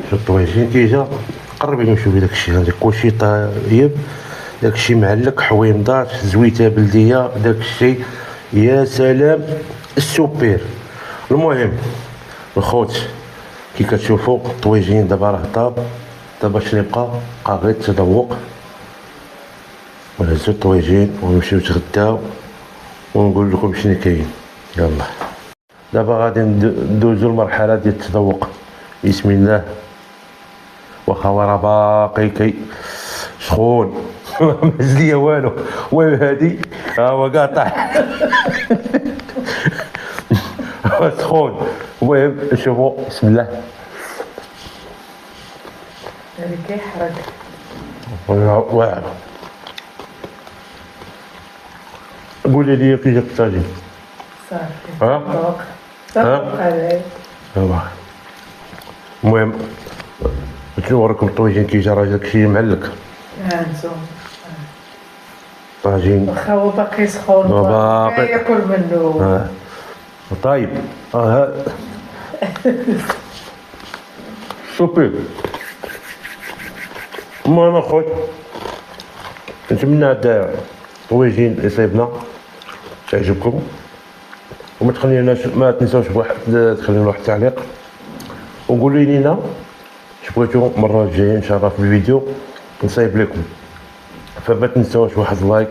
شوف الطواجين كي جا قرب عليهم شوفي داكشي هذاك كلشي طايب، داكشي معلق حويمضات زويته بلديه داكشي يا سلام السوبر. المهم الخوت كي كتشوفوا الطويجين دابا راه طاب، دابا شنو بقى غير التذوق. ونهزو الطويجين ونمشيو نتغداو ونقول لكم شنو كاين. يلا دابا غادي ندوزو المرحله ديال التذوق. بسم الله. واخا هو راه باقي كي سخون ما هز ليا والو. المهم هادي ها هو قاطع سخون. المهم شوفوا بسم الله. هذا كيحرق. واعر. قولي لي كي جاك الطاجين. صافي. ها؟ تذوق عليه. المهم نوريكم الطويجين كي جا راه داكشي معلق. هانتوما طاجين واخا هو باقي سخون باقي ياكل منه. طيب ها سوبر. المهم اخويا نتمنى هاد الطويجين اللي صايبنا تعجبكم، وما تخليناش ما تنساوش تخلينا واحد التعليق وقولوا لينا اش بغيتو المره الجايه ان شاء الله في الفيديو نصايب لكم. فما تنساوش واحد اللايك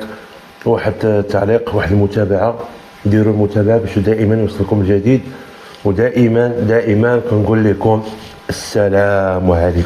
واحد التعليق واحد المتابعه، ديروا المتابعه باش دائما يوصلكم الجديد. ودائما كنقول لكم السلام عليكم.